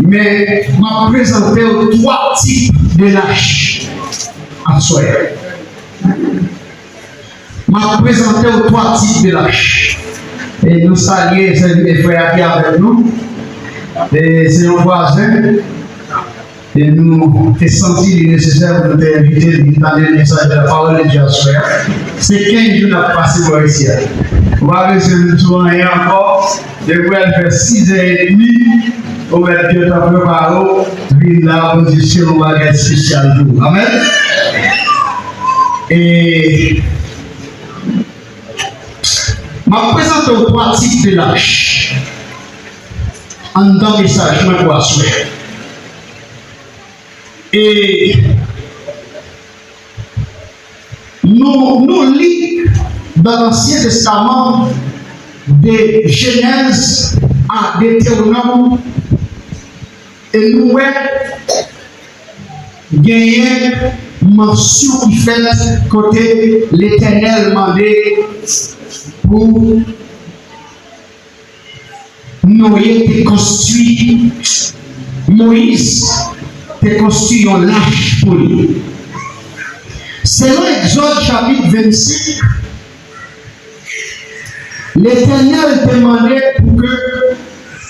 Mais m'a présenté trois types de lâches à soi. M'a présenté trois types de lâches. Et nous saluons les frères qui sont avec nous. Et c'est un voisin. Et nous avons senti nécessaire de nous inviter dans le message de la parole de Dieu à soi. C'est 15 jours à passer pour ici. On va recevoir tout encore. Depuis elle fait 6h30. On va Dieu t'a préparé. Vive la position, on va être spécial jour. Amen. Et ma présente aux trois types de lâches. En dans le message, je me vois souhaiter. Et nous lisons dans l'Ancien Testament de Genèse à Deutéronome et nous voyons gagner mention qui fait côté l'Éternel demandé pour Noé de construire Moïse de construire un lâche pour lui. Selon Exode chapitre 25, l'Éternel demandait pour que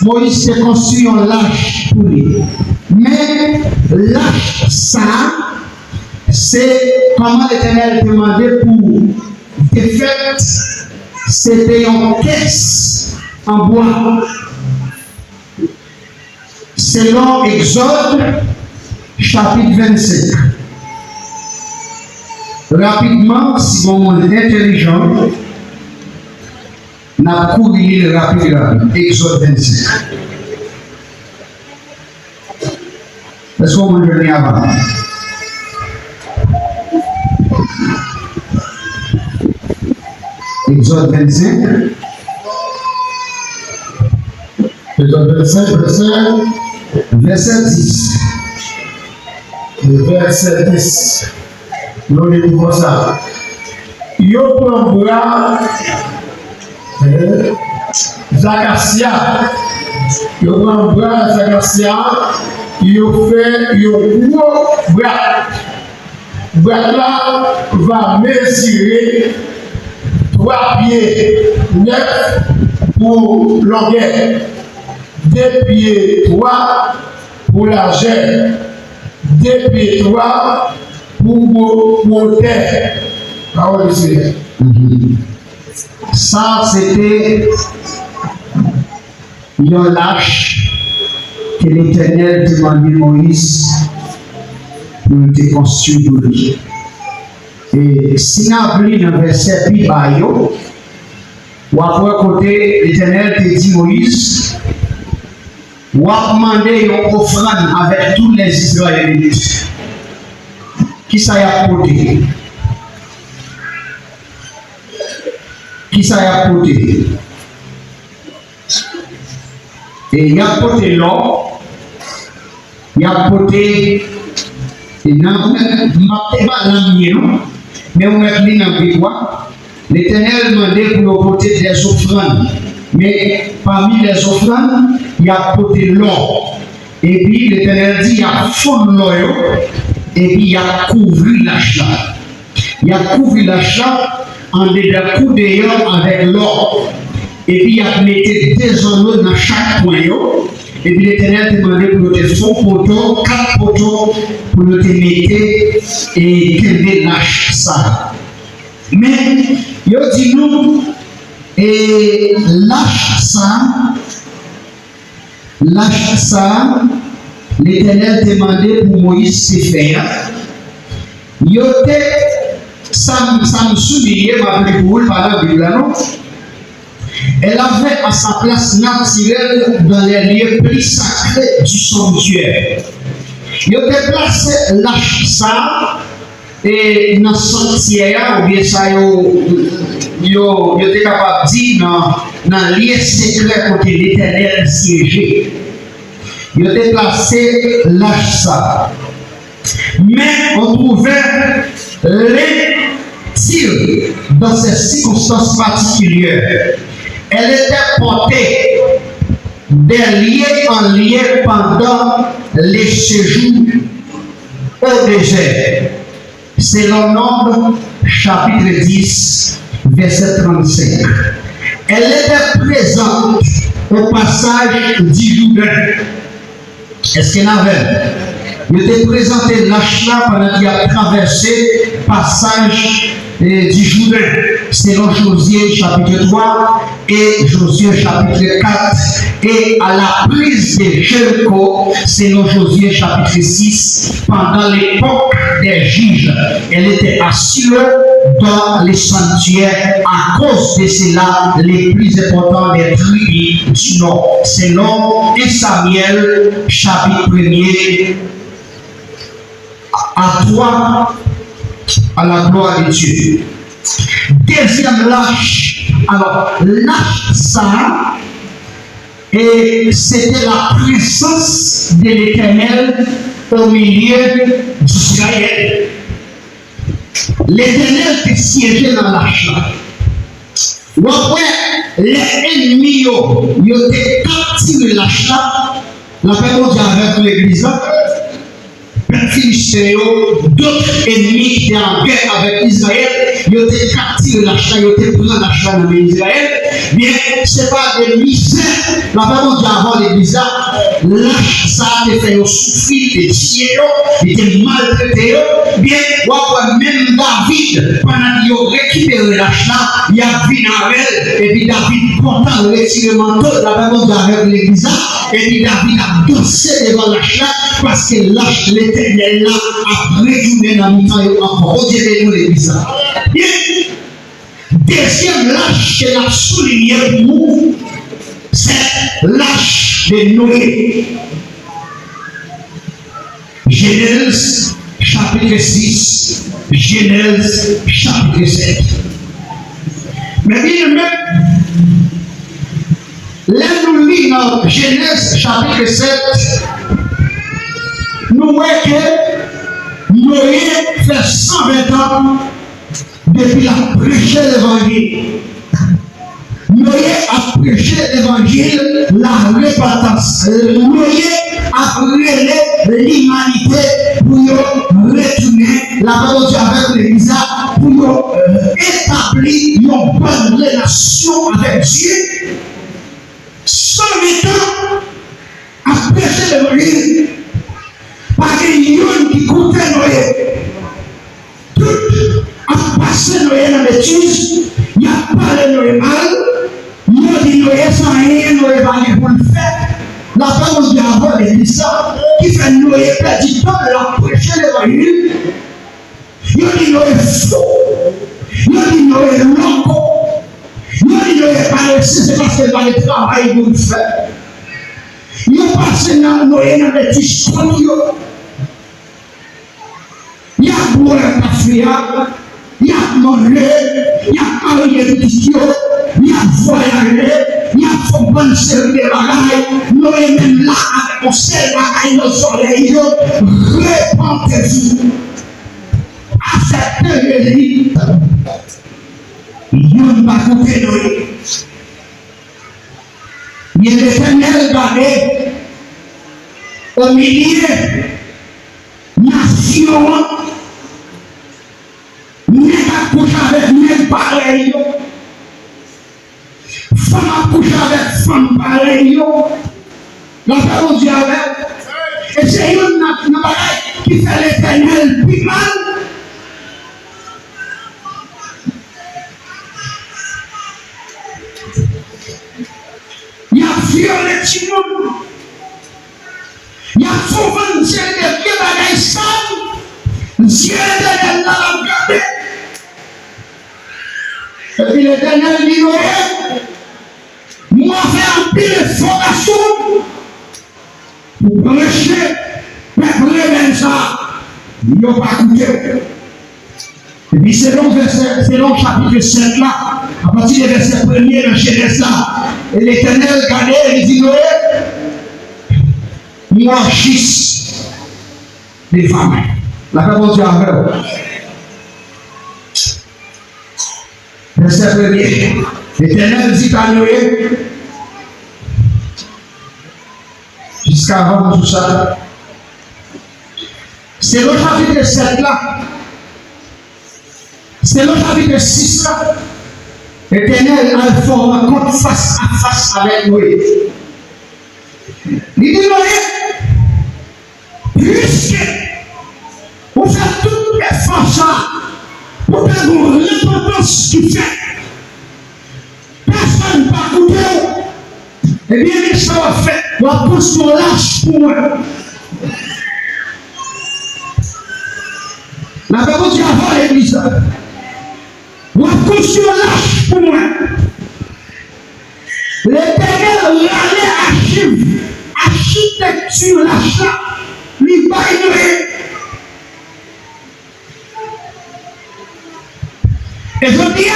Moïse de construire un lâche pour lui. Mais lâche ça, c'est comment l'Éternel demandait pour des fêtes, c'était une caisse en bois. Selon Exode chapitre 25. Rapidement, si on est intelligent, on a couru rapidement. Exode 25. Est-ce qu'on va venir avant? Exode 25. Exode 25, verset 10. Le verset 10. Nous lisons ça. Yo prendra Zacasia. Yo prendra Zacasia. Yo fait yo gros bras. Bras là va mesurer 3 pieds 9 pour longueur. 2 pieds 3 pour largeur. 2 pieds 3 pour hauteur. Parole de Seigneur. Ça, c'était un lâche que l'Éternel demandait à Moïse pour te construire pour lui. Et si nous avons lu dans le verset plus bas, ou après côté, l'Éternel te dit Moïse, ou a demandé une offrande avec tous les Israélites. Qui ça y a porté? Qui ça y a porté? Et il a porté l'or, il a porté, et non, pas l'amier, mais on met lui dans le bois. L'Éternel demandait pour nous porter des offrandes. Mais parmi les offrandes, il a porté l'or. Et puis l'Éternel dit, il a fondé l'or. Et puis il a couvert l'achat. Il a couvert l'achat en dedans d'ailleurs avec l'or. Et puis il a mis 2 anneaux dans chaque point. Et puis l'Éternel demandait pour nous faire poteaux, 4 poteaux pour nous mettre et qu'elle lâche ça. Mais il dit nous, et lâche ça, l'Éternel demandait pour Moïse de faire. Ça me soulignait, ma Bible, par la Bible, non? Elle avait à sa place naturelle dans les lieux plus sacrés du sanctuaire. Il était placé lâche ça et dans le sanctuaire, ou bien ça, il était capable de dire dans le lieu secret côté l'Éternel siégé. Il était placé lâche ça. Mais on trouvait les dans ces circonstances particulières. Elle était portée des liens en lien pendant les séjours au désert. Selon Nombre, chapitre 10, verset 35. Elle était présente au passage du Jourdain. Est-ce qu'elle avait? Il était présenté lach pendant qu'il a traversé le passage du Jourdain, selon Josué chapitre 3 et Josué chapitre 4, et à la prise de Jéricho, selon Josué chapitre 6, pendant l'époque des juges. Elle était assise dans les sanctuaires à cause de cela les plus importants des tribus du Nord, selon 1 Samuel chapitre 1er à 3, à la gloire de Dieu. Deuxième lâche. Alors, lâche ça, et c'était la présence de l'Éternel au milieu d'Israël. L'Éternel était siégé dans lâche là. Ou après, les ennemis ont été captivés de lâche là. La paix mondiale avec l'église. Philistins, d'autres ennemis qui étaient en guerre avec Israël, ils ont été captivés de l'achat, ils ont été pris dans l'achat dans Israël. Bien, ce n'est pas des misères. La parole dit avant l'église, l'achat, ça a fait souffrir des cieux, ils étaient maltraités. Bien, même David, pendant qu'il a récupéré l'achat, il a vu Navel, et puis David, content de retirer le manteau, la parole dit avec l'église, et puis David a dansé devant l'achat parce que l'achat l'Éternel là a retourné dans le temps encore. Retirez-nous l'église. Deuxième lâche que l'a souligné pour nous, c'est lâche de Noé. Genèse chapitre 6, Genèse chapitre 7. Mais bien aimé, là nous lisons dans Genèse chapitre 7, nous voyons que Noé fait 120 ans depuis la prêché l'évangile. Noé a prêché l'évangile, la repentance. Noé a relé l'humanité pour retourner la parole avec l'église, pour établir une bonne relation avec Dieu. 120 ans à prêcher l'évangile. Parce qu'il y a un qui comptait Noé. Tout a passé Noé dans l'église. Il a parlé Noé mal. Il a dit Noé sans rien, Noé va rien pour le faire. La parole de avant l'église qui fait Noé perdre du temps de la prêcher l'évangile. Il a dit Noé fou. Il a dit Noé loco. Il a dit Noé paresseux, c'est parce qu'il va le travail pour le faire. Il a passé dans Noé dans l'église. Il y a boire un café, il y a manger, il y a parler de questions, il y a voyager, il y a fait bonne série de bagailles. Nous même là, avec un seul bagaille dans le soleil, répentez-vous. Acceptez Jésus. Il n'y a pas coupé Noé. Il y a l'Éternel gardé au milieu nation. N'est accouché avec même pareil. Femme accouche avec femme pareil. La parole dit avec. Et c'est une pareil qui fait l'Éternel plus mal. Il y a violé tout le monde. Il y a souvent des bagailles sales. Dieu est dans la garde. Et puis l'Éternel dit, moi faire un pile de formation pour prêcher, mais vraiment ça, il n'y a pas écouté. Et puis selon chapitre 7 là, à partir du verset 1er dans Genèse là, et l'Éternel regardait et dit, Noé, moi fils des femmes. La parole de Dieu. Verset 1er. L'Éternel dit à Noé, Jusqu'à avant tout ça. C'est le chapitre 7 là. C'est le chapitre 6 là. L'Éternel a fait un compte face à face avec Noé. Il dit Noé, puisque vous faites toutes les forces là, pour avoir l'importance qu'il fait, personne ne va écouter. Eh bien, qu'est-ce que ça va faire? On va pousser mon lâche pour moi. La Bible dit avant l'église. On va pousser mon lâche pour moi. L'Éternel allait architecture lâche là, lui baigner. Et je dis,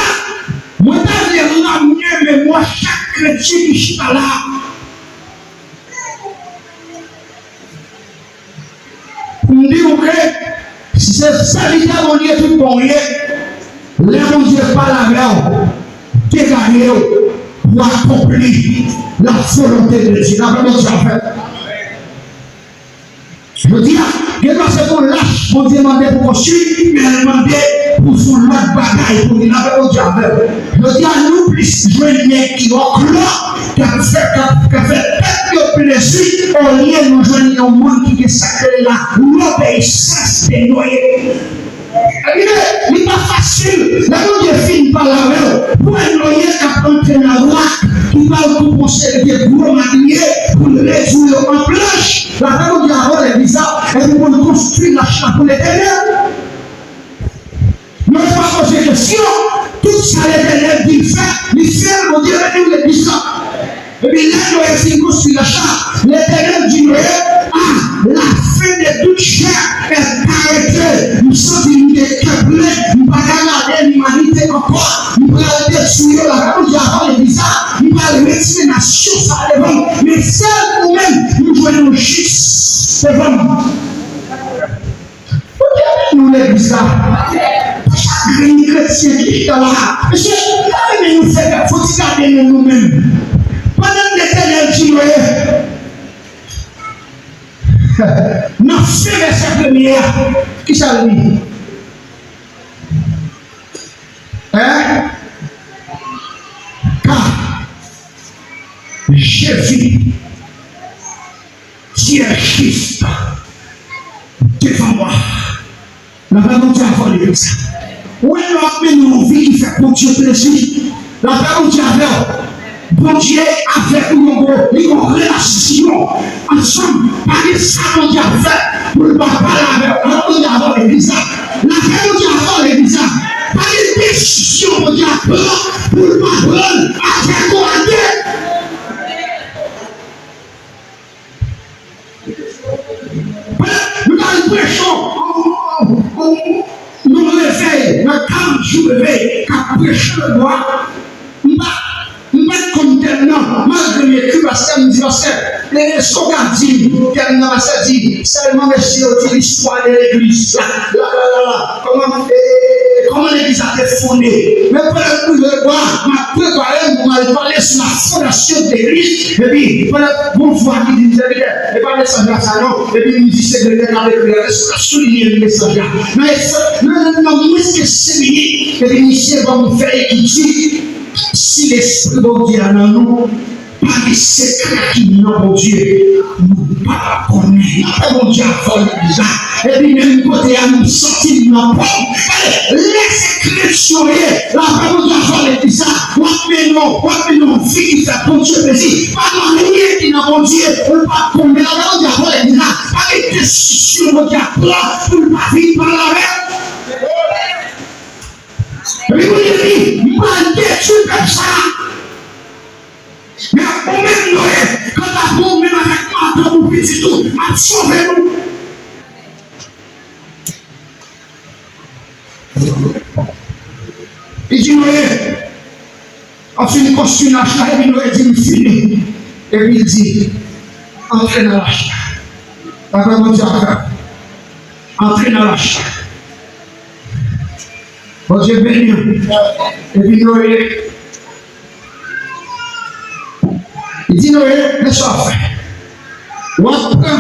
moi, je l'amener, mais moi, chaque chrétien qui est là, pour me dire que si c'est ça qui a mon Dieu tout bon, les mon Dieu pas la veille, dégagez pour accomplir la volonté de Dieu. La volonté de Dieu. Je dis, il doit se faire lâche pour demander pour construire, mais elle demandait pour son l'autre bagaille, pour dire la volonté de Dieu. Je dis à nous, plus jouer les qui ont clos, qui a fait le plaisir, au lieu de nous joindre au monde qui est sacré là, l'obéissance des noyés. Il n'est pas facile. La Dieu finit par la veille. Pour un noyer qui a planté la loi, qui va vous conseiller des gros maniers pour le réduire en planche. La Bible dit avant les visages et pour construire la chambre pour l'éternel. Ne pas poser question. Tout ça, l'éternel dit fait. Il fait, mon Dieu, nous les visages. Et puis là, nous avons construit la chambre. L'éternel dit la fin de toute chair est arrêtée. Nous sommes des câblés, nous ne pouvons pas garder l'humanité encore. Nous pouvons détruire la Bible avant les visages. Nous pouvons retirer la chose à devant. Mais celle nous-mêmes, nous jouons juste devant. Nous les visages. Chaque chrétien qui est là, monsieur, quand nous faisons, il faut garder nous-mêmes. Pendant l'éternel dit, non, c'est verset premier. Qui ça dit? Hein? Car j'ai vu Dieu Christ devant moi. La Bible dit avant l'église. Où est notre vie qui fait pour Dieu plaisir? La Bible dit avant. Bon Dieu avec nous, une relation ensemble, pas de ça qu'on dit à faire pour ne pas parler avec l'église. La Bible dit avant l'église, pas de décision qu'on dit à prendre pour ne pas prendre avec quoi. Nous avons prêchons, nous réveillons, nous avons jours réveillés, car prêcher le droit, non, malgré les cris, parce qu'elle me dit, parce que les soldats disent, qu'elle n'a pas dit, seulement monsieur l'histoire de l'église. Comment l'église a été fondée. Mais pour le voir, m'a préparé, m'a parlé sur la fondation de l'église. Et puis, pour la bonne foi qui dit, et pas le message à ça, non. Et puis, il me dit, c'est que avec le souligner le message là. Mais non, moi, ce que c'est fini, et puis, monsieur va me faire écouter. Si l'Esprit de Dieu est en nous, pas de secret qui n'a pas Dieu, nous pas connaître. Mon Dieu a volé déjà. Et puis, même côté à nous sortir de nos pommes. Laissez chrétien, la parole de Dieu a volé déjà. Quoi non, vie qui fait pour Dieu plaisir. Pas de rien qui n'a pas Dieu, on pas connaître. La parole de Dieu a volé déjà. Pas de décision, mon Dieu a pris pour ne pas vivre par la mer. Et puis, vous dites, mal détruit comme ça. Mais au même Noé, quand la bombe, même avec moi, dans mon petit tout, m'a sauvé nous. Il dit, Noé, on finit construire la chasse, et puis Noé dit, fini. Et puis il dit, entrez dans la chasse. La Bible dit, entrez dans la chasse. Bon Dieu béni. Et puis Noé, il dit Noé, laisse-moi faire. On prend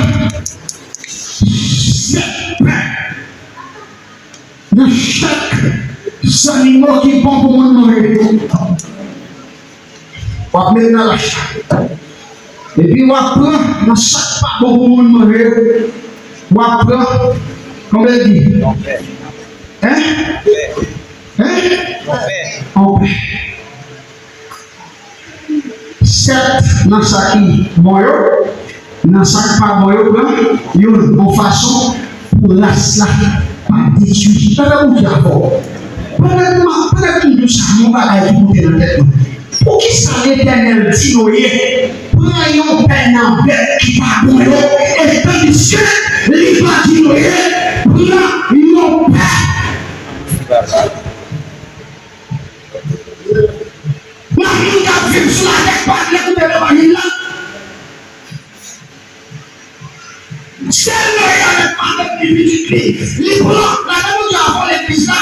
7 pains. Dans chaque animal qui est bon pour moi manger. On va mettre dans la chatte. Et puis on va prendre dans chaque pas bon pour moi manger. On va prendre, comment elle dit? Hein? En paix. 7 dans chaque moyo, dans chaque pas moyo, en façon pour la pas détruire. Pas de dire avant. Pas de dire ça, mon bagage qui monte dans la tête. Pour qui ça l'Éternel dit, prenons peine en bête qui va moyo, et tandis que les pas dit, prenons paix. Marie qui a vu sur la tête, pas l'écouter l'évangile là. C'est le avec ma divinité. Les blancs, la dame qui a volé l'église là.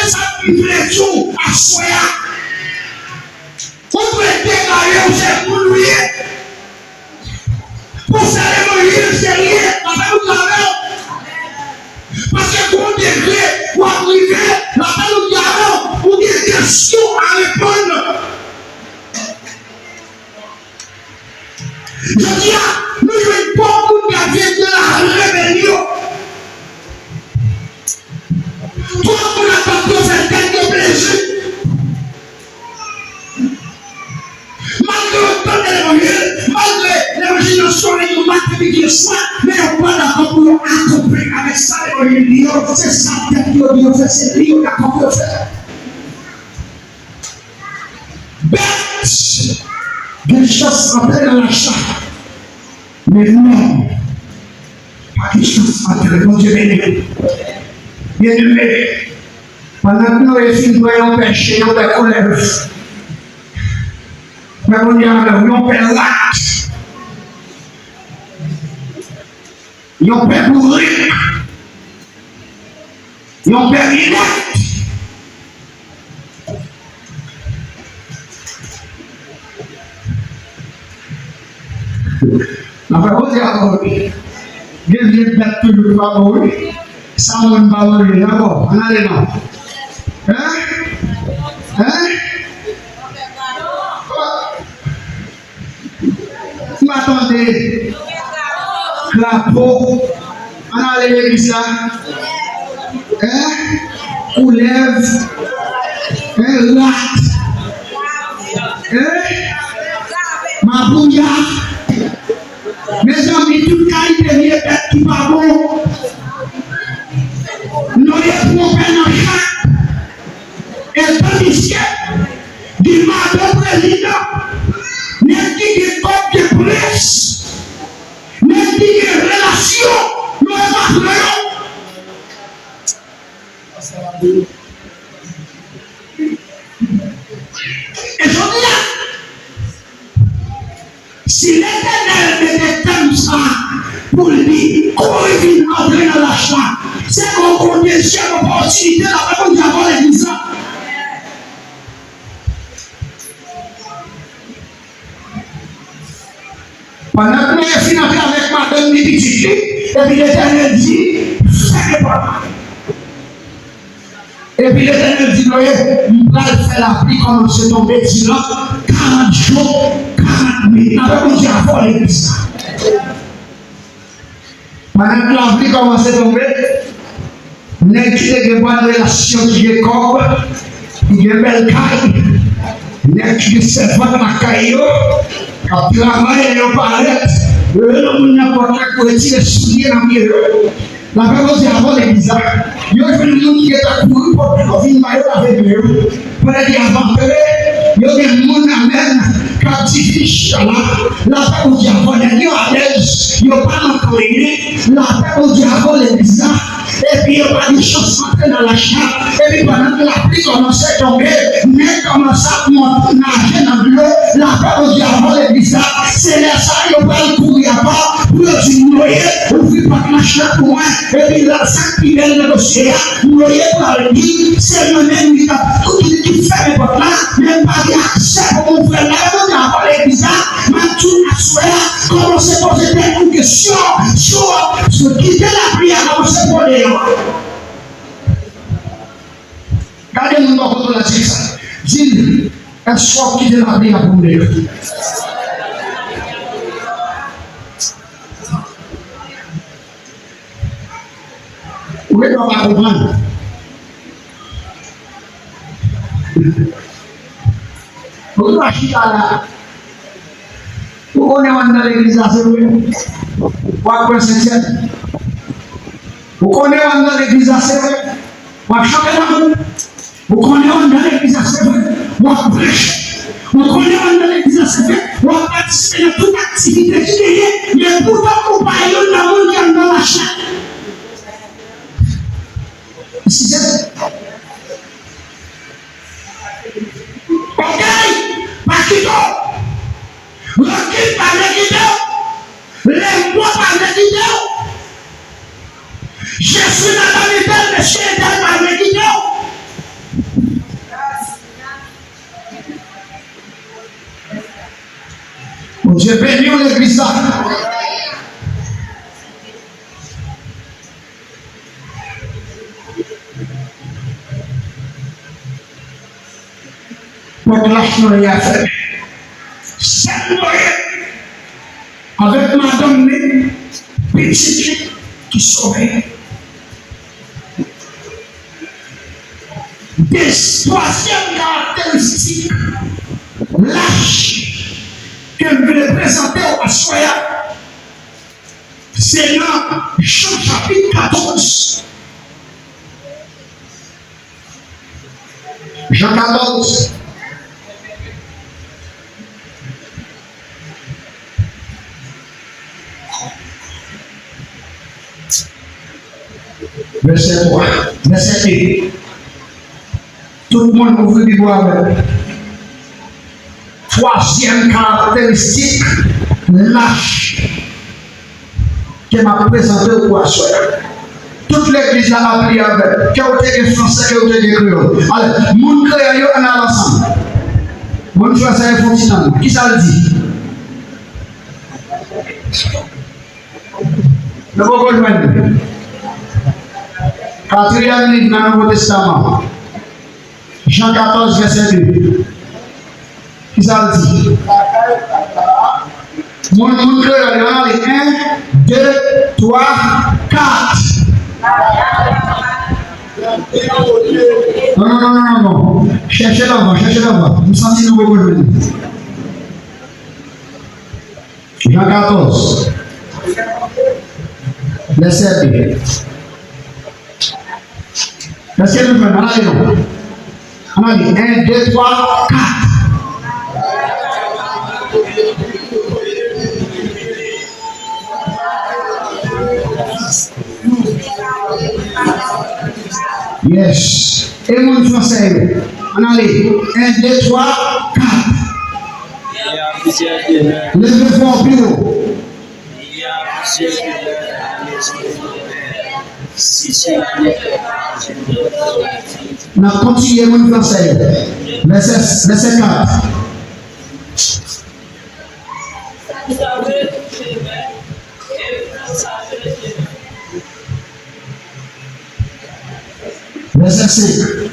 Et ça fait tout à soya. Vous pouvez déclarer, c'est pour lui. Pour célébrer, c'est rien. La dame qui a volé. Parce que pour déclarer, pour arriver, la dame qui a volé, pour des questions à répondre. Je dis, nous sommes beaucoup de vie de la rébellion. Toi, on n'a pas pu faire quelques plaisirs. Malgré autant d'évangile, malgré l'évangile de soleil, on va te dire ça, mais on va d'accord pour accomplir avec ça l'évangile. C'est ça que Dieu fait, c'est lui qui a compris le faire. Bête! Des choses après dans la chatte. Mais non, pas quelque chose entre le bon Dieu béni. Bien aimé, pendant que nous avons voyons péché, nous avons colère. Nous avons fait lach. Nous avons fait kouri. Nous avons fait rive. La parole est à vous. Je viens d'être tout le favori. Ça, on va manger d'abord. On a les noms. Vous m'attendez. Crapaud. On a l'église là. Coulève. Lach. Ma bouilla. Mes amis, toute qualité de vie qui va bon. Nous les pouvons faire dans chaque. Et tandis que, du madame président, n'est-ce qu'il pas de presse, n'est-ce qu'il y a relation, nous avons. Et je dis là, si l'Éternel mettait comme ça pour lui, kouri entrer dans la chatte, c'est qu'on connaît chaque opportunité là pour nous avoir l'église là. Pendant que nous avons fini avec madame Nibitiki, et puis l'Éternel dit, faites pas. Et puis l'Éternel dit, nous allons faire la pluie, commencer à tomber, sinon 40 jours, 40 minutes, nous allons avoir l'église. Pendant que la pluie commence à tomber, nous avons une bonne relation qui est corps, qui est belle caille, nous avons une servante à la caille, quand tu travailles et on paraît, le n'a pas pour retirer les souliers dans le milieu. La parole dit avant l'église. Il y a une personne qui est à courir pour que l'on vienne avec eux. Pour dire avant que il y a des gens qui amènent quand tu fiches là. La parole dit avant l'église. Il n'y a pas encore rien. La parole dit avant l'église. Et puis il n'y a pas de chance d'entrer dans la chambre. Et puis pendant que la pluie commence à tomber, mais commence à nager dans l'eau. La parole dit avant l'église. C'est là ça, il n'y a pas de courir à part. Pour dire noyer, ouvrir par la chambre pour moi. Et puis là, ça qui vient de l'océan, noyer par le lit, c'est le même qui fait les portes là, même pas d'accès pour mon frère là, on a parlé bizarre, mais tout à souhait, comment c'est posé Gardez mon nom contre la tête. Dis, est-ce qu'on quitte la prière pour nous? Oui, on va comprendre. Vous ne l'achetez pas là. Vous connaissez dans l'église, c'est vrai. Vous connaissez Vous connaissez dans l'église, c'est vrai. Vous chantez Vous connaissez dans l'église, c'est vrai. Vous prêchez. Vous connaissez dans l'église, c'est vrai. Vous participez à toute activité qui est, mais pourtant, vous parlez dans le dans la chaîne. Ici, c'est ok, Pakito, Rocky par les guides, les mois par les guides, je suis dans la vérité, monsieur est par les guides. Mon Dieu béni l'église. Votre lâche nous a fait. Avec madame petite qui saurait. Des troisième caractéristique lâche que je vais présenter au soya. C'est dans Jean chapitre 14. Jean 14. Verset 3, verset 1. Tout le monde ouvre les doigts avec. Troisième caractéristique, lâche, qui m'a présenté au poisson. Toute l'église a appris avec. Qui a été français, qui a été créole. Allez, mon créole, on a ensemble. Mon français est fonctionnel. Qui ça le dit? Le Nouveau Testament. Quatrième livre dans le Nouveau Testament. Jean 14, verset 2. Qui ça le dit? Mon créole, on a les 1, 2, 3, 4. Non. Cherchez l'envoi. Nous sentons nous reconnaître. Jean 14. Verset 2. Verset 2, on a dit 1, 2, 3, 4. Yes. Et mon français, on a dit 1, 2, 3, 4. Levez-vous en bureau. On a continué mon français. Verset 4. Verset 5.